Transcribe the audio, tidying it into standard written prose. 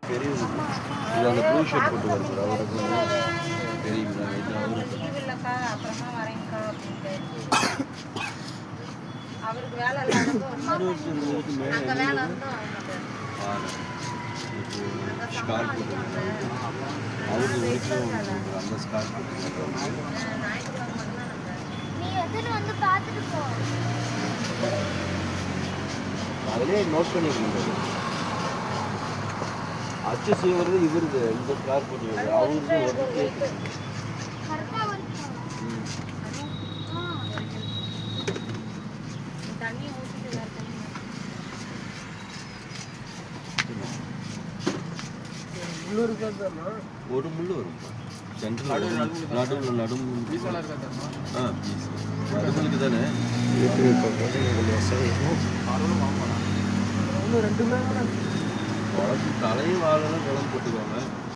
பெரியவங்க இது அந்த ப்ளூ ஷர்ட் போட்டு வருது அவருக்கு தெரியுங்களா? இது அவருக்கு இல்லைக்கா அப்புறமா வரேங்க்கா அப்படின்ட்டு அவருக்கு வேலை இல்லாதப்போ அங்கே வேலை இருந்தோம் ஸ்கார் போட்டு அவருக்கு வீட்டில் அந்த ஸ்கார் போட்டு ஞாயிற்றுக்கிழமை மட்டும்தான் நம்ம நீ வந்து பார்த்துட்டு போ. அதிலே நோட் பண்ணியிருக்கீங்க அச்சு செய்வது இவருது இந்த ஸ்கார் போட்டு அவருக்கு ஒரு கரெக்டாக வந்து தண்ணி ஊற்றிட்டு வேறு தண்ணி ஒரு முள் வரும் நடுவில் நடுமுளுக்கு தானே குழம்பு தலையும் வாழலாம் குழம்பு போட்டுக்குவாங்க.